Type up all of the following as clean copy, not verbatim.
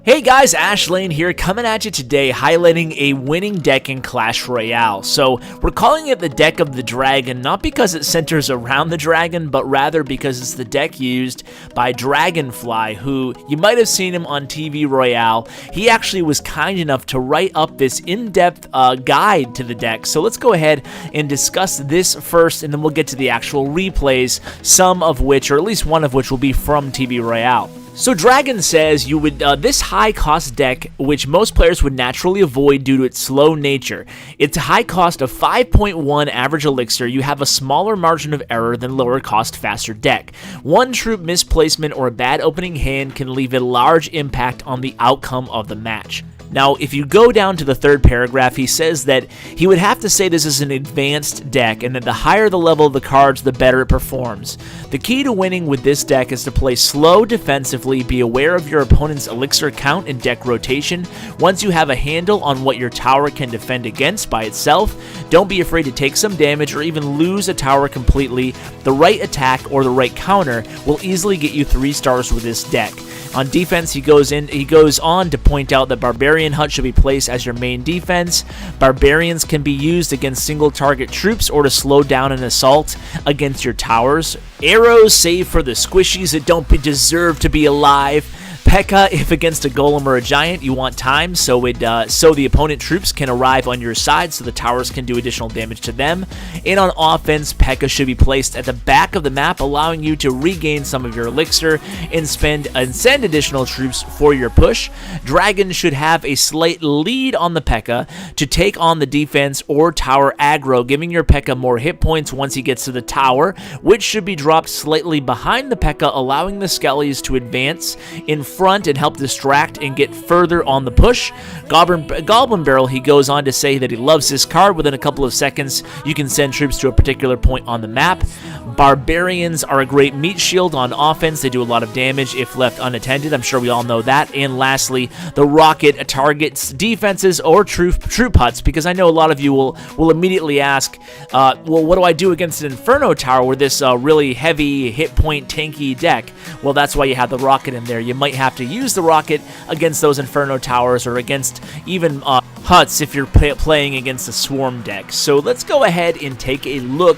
Hey guys, Ash Lane here, coming at you today highlighting a winning deck in Clash Royale. So we're calling it the deck of the dragon, not because it centers around the dragon, but rather because it's the deck used by Dragonfly, who you might have seen him on TV Royale. He actually was kind enough to write up this in-depth guide to the deck. So let's go ahead and discuss this first, and then we'll get to the actual replays, some of which, or at least one of which, will be from TV Royale. So Dragon says you would this high cost deck, which most players would naturally avoid due to its slow nature. It's a high cost of 5.1 average elixir. You have a smaller margin of error than lower cost faster deck. One troop misplacement or a bad opening hand can leave a large impact on the outcome of the match. Now, if you go down to the third paragraph, he says that he would have to say this is an advanced deck, and that the higher the level of the cards, the better it performs. The key to winning with this deck is to play slow defensively, be aware of your opponent's elixir count and deck rotation. Once you have a handle on what your tower can defend against by itself, don't be afraid to take some damage or even lose a tower completely. The right attack or the right counter will easily get you 3 stars with this deck. On defense, he goes on to point out that Barbarian Hut should be placed as your main defense. Barbarians can be used against single target troops or to slow down an assault against your towers. Arrows save for the squishies that don't deserve to be alive. P.E.K.K.A. if against a golem or a giant, you want time so the opponent troops can arrive on your side so the towers can do additional damage to them. And on offense, P.E.K.K.A. should be placed at the back of the map, allowing you to regain some of your elixir and send additional troops for your push. Dragon should have a slight lead on the P.E.K.K.A. to take on the defense or tower aggro, giving your P.E.K.K.A. more hit points once he gets to the tower, which should be dropped slightly behind the P.E.K.K.A., allowing the Skellies to advance in front and help distract and get further on the push. Goblin Barrel, he goes on to say that he loves this card. Within a couple of seconds, you can send troops to a particular point on the map. Barbarians are a great meat shield on offense. They do a lot of damage if left unattended. I'm sure we all know that. And lastly, the Rocket targets defenses or troop huts, because I know a lot of you will immediately ask, well, what do I do against an Inferno Tower with this really heavy hit point tanky deck? Well, that's why you have the Rocket in there. You might have to use the Rocket against those Inferno Towers or against even huts if you're playing against a Swarm deck. So let's go ahead and take a look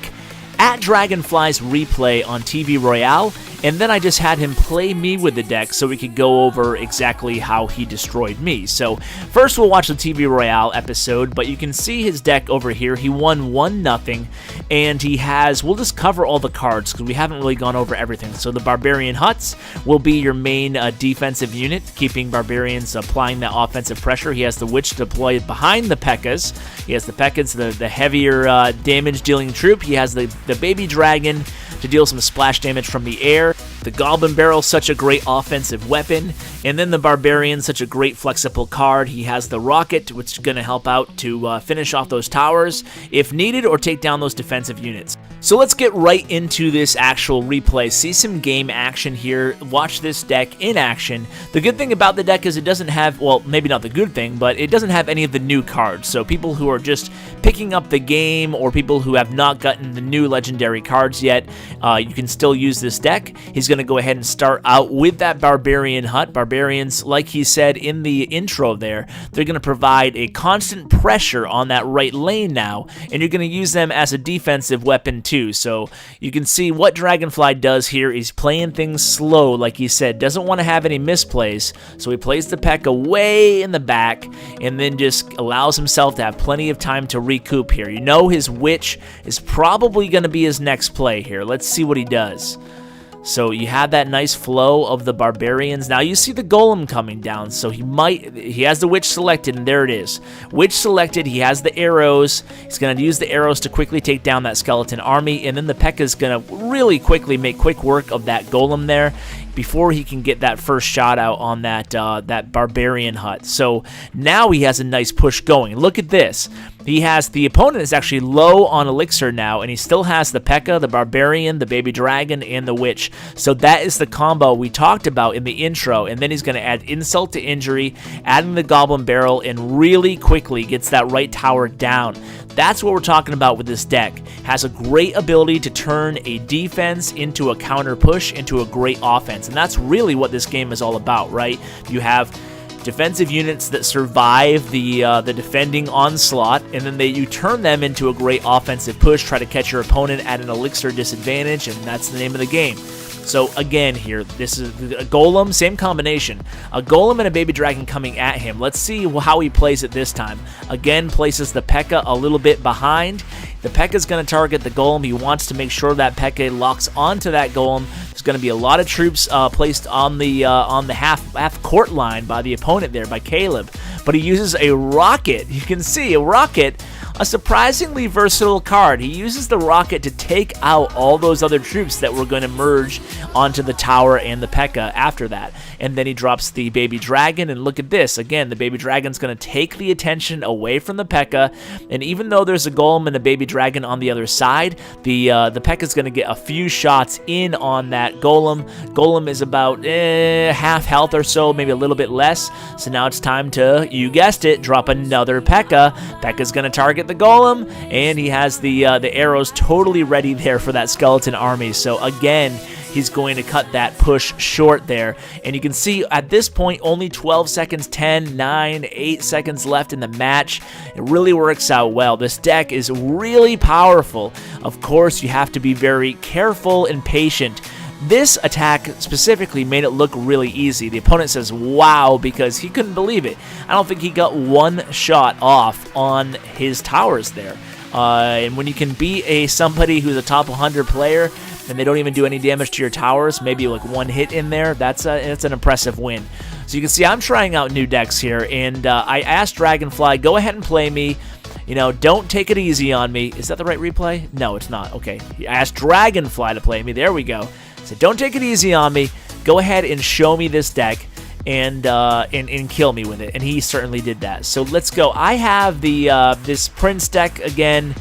at Dragonfly's replay on TV Royale, and then I just had him play me with the deck so we could go over exactly how he destroyed me. So first we'll watch the TV Royale episode, but you can see his deck over here. He won 1-0, and he has, we'll just cover all the cards because we haven't really gone over everything. So the Barbarian Huts will be your main defensive unit, keeping Barbarians applying that offensive pressure. He has the Witch deployed behind the P.E.K.K.A.s. He has the P.E.K.K.A.s, the heavier damage dealing troop. He has the Baby Dragon to deal some splash damage from the air. The Goblin Barrel, such a great offensive weapon. And then the Barbarian, such a great flexible card. He has the Rocket, which is going to help out to finish off those towers if needed or take down those defensive units. So let's get right into this actual replay. See some game action here. Watch this deck in action. The good thing about the deck is it doesn't have, well, maybe not the good thing, but it doesn't have any of the new cards. So people who are just picking up the game or people who have not gotten the new legendary cards yet, you can still use this deck. He's going to go ahead and start out with that Barbarian Hut. Barbarians, like he said in the intro there, they're going to provide a constant pressure on that right lane now, and you're going to use them as a defensive weapon too. So you can see what Dragonfly does here. He's playing things slow, like he said, doesn't want to have any misplays, so he plays the P.E.K.K.A. way in the back and then just allows himself to have plenty of time to recoup here. You know his Witch is probably going to be his next play here. Let's see what he does. So you have that nice flow of the Barbarians. Now you see the Golem coming down, so he has the Witch selected, and there it is. Witch selected, he has the arrows. He's going to use the arrows to quickly take down that skeleton army, and then the P.E.K.K.A. is going to really quickly make quick work of that Golem there before he can get that first shot out on that Barbarian Hut. So now he has a nice push going. Look at this. The opponent is actually low on elixir now, and he still has the P.E.K.K.A., the Barbarian, the Baby Dragon, and the Witch. So that is the combo we talked about in the intro, and then he's going to add insult to injury, adding the Goblin Barrel, and really quickly gets that right tower down. That's what we're talking about with this deck. Has a great ability to turn a defense into a counter push into a great offense, and that's really what this game is all about, right? You have defensive units that survive the defending onslaught, and then you turn them into a great offensive push, try to catch your opponent at an elixir disadvantage, and that's the name of the game. So again here, this is a golem, same combination. A golem and a baby dragon coming at him. Let's see how he plays it this time. Again, places the P.E.K.K.A. a little bit behind. The P.E.K.K.A. is going to target the golem. He wants to make sure that P.E.K.K.A. locks onto that golem. There's going to be a lot of troops placed on the half court line by the opponent there, by Caleb. But he uses a rocket. You can see a rocket, a surprisingly versatile card. He uses the rocket to take out all those other troops that were going to merge onto the tower and the P.E.K.K.A. after that. And then he drops the baby dragon, and look at this. Again, the baby dragon's going to take the attention away from the P.E.K.K.A. And even though there's a golem and a baby dragon on the other side, the P.E.K.K.A. is going to get a few shots in on that golem. Golem is about half health or so, maybe a little bit less. So now it's time to, you guessed it, drop another P.E.K.K.A. P.E.K.K.A.'s going to target the golem, and he has the arrows totally ready there for that skeleton army. So again, he's going to cut that push short there. And you can see at this point, only 12 seconds, 10, 9, 8 seconds left in the match. It really works out well. This deck is really powerful. Of course, you have to be very careful and patient. This attack specifically made it look really easy. The opponent says, wow, because he couldn't believe it. I don't think he got one shot off on his towers there. And when you can beat somebody who's a top 100 player and they don't even do any damage to your towers, maybe like one hit in there, that's an impressive win. So you can see I'm trying out new decks here, and I asked Dragonfly, go ahead and play me. You know, don't take it easy on me. Is that the right replay? No, it's not. Okay. I asked Dragonfly to play me. There we go. So don't take it easy on me. Go ahead and show me this deck and kill me with it. And he certainly did that. So let's go. I have this Prince deck again.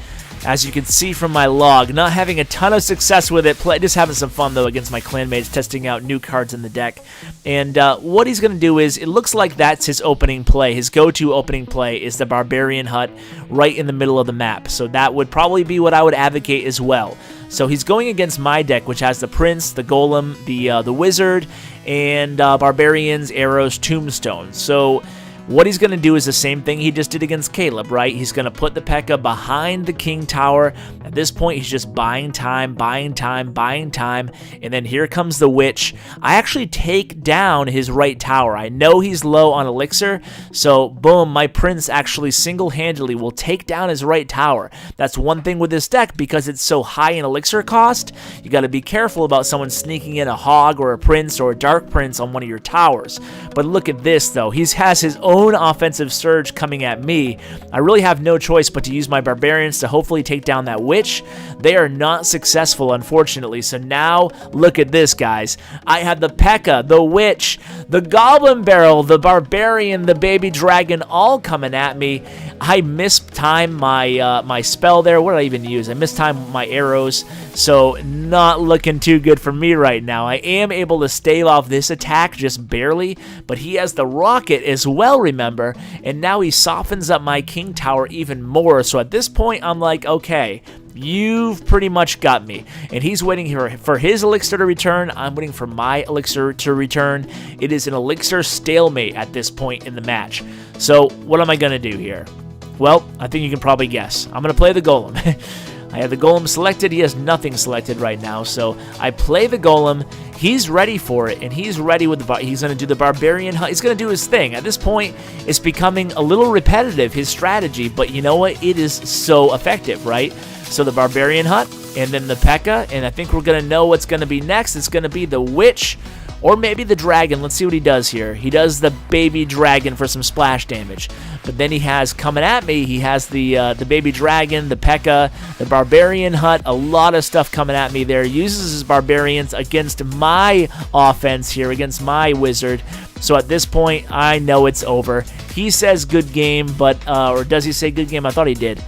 As you can see from my log, not having a ton of success with it, just having some fun though against my clanmates, testing out new cards in the deck. And what he's going to do is, it looks like that's his opening play. His go-to opening play is the Barbarian Hut right in the middle of the map. So that would probably be what I would advocate as well. So he's going against my deck, which has the Prince, the Golem, the Wizard, and Barbarians, Arrows, Tombstone. So what he's going to do is the same thing he just did against Caleb, right? He's going to put the P.E.K.K.A. behind the King Tower. At this point, he's just buying time, buying time, buying time. And then here comes the Witch. I actually take down his right tower. I know he's low on Elixir, so boom, my Prince actually single-handedly will take down his right tower. That's one thing with this deck, because it's so high in Elixir cost, you got to be careful about someone sneaking in a Hog or a Prince or a Dark Prince on one of your towers. But look at this, though. He has his own offensive surge coming at me. I really have no choice but to use my Barbarians to hopefully take down that Witch. They are not successful, unfortunately. So now, look at this, guys. I have the P.E.K.K.A., the Witch, the Goblin Barrel, the Barbarian, the Baby Dragon, all coming at me. I mistimed my spell there. What did I even use? I mistimed my arrows, so not looking too good for me right now. I am able to stave off this attack just barely, but he has the rocket as well, remember, and now he softens up my King Tower even more. So at this point, I'm like, okay, you've pretty much got me. And he's waiting here for his Elixir to return. I'm waiting for my Elixir to return. It is an Elixir stalemate at this point in the match. So what am I going to do here? Well, I think you can probably guess. I'm going to play the Golem. I have the Golem selected. He has nothing selected right now. So I play the Golem. He's ready for it, and he's ready with the... He's going to do the Barbarian Hut. He's going to do his thing. At this point, it's becoming a little repetitive, his strategy, but you know what? It is so effective, right? So the Barbarian Hut, and then the P.E.K.K.A., and I think we're going to know what's going to be next. It's going to be the Witch, or maybe the Dragon. Let's see what he does here. He does the Baby Dragon for some splash damage. But then he has, coming at me, he has the Baby Dragon, the P.E.K.K.A., the Barbarian Hut, a lot of stuff coming at me there. Uses his Barbarians against my offense here, against my Wizard. So at this point, I know it's over. He says good game, but, or does he say good game? I thought he did.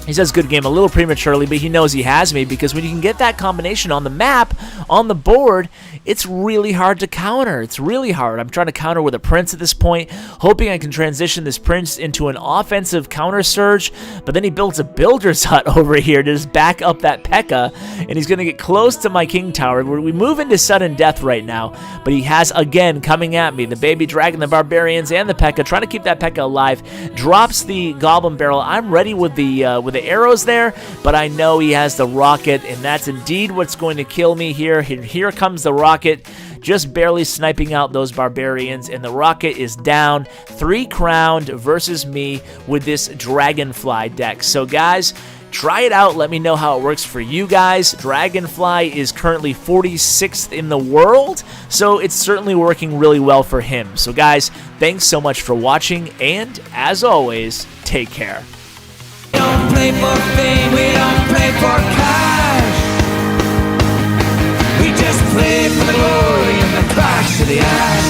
He says good game a little prematurely, but he knows he has me, because when you can get that combination on the map, on the board, it's really hard to counter. It's really hard. I'm trying to counter with a Prince at this point, hoping I can transition this Prince into an offensive counter surge, but then he builds a Builder's Hut over here to just back up that P.E.K.K.A, and he's going to get close to my King Tower. We move into sudden death right now, but he has, again, coming at me, the Baby Dragon, the Barbarians, and the P.E.K.K.A, trying to keep that P.E.K.K.A alive. Drops the Goblin Barrel. I'm ready with the arrows there, but I know he has the rocket, and that's indeed what's going to kill me here. Here comes the rocket, just barely sniping out those barbarians, and the rocket is down. 3 crowned versus me with this Dragonfly deck. So guys, try it out. Let me know how it works for you guys. Dragonfly is currently 46th in the world, so it's certainly working really well for him. So guys, thanks so much for watching, and as always, take care. We don't play for fame, we don't play for cash. We just play for the glory and the clash of the ash.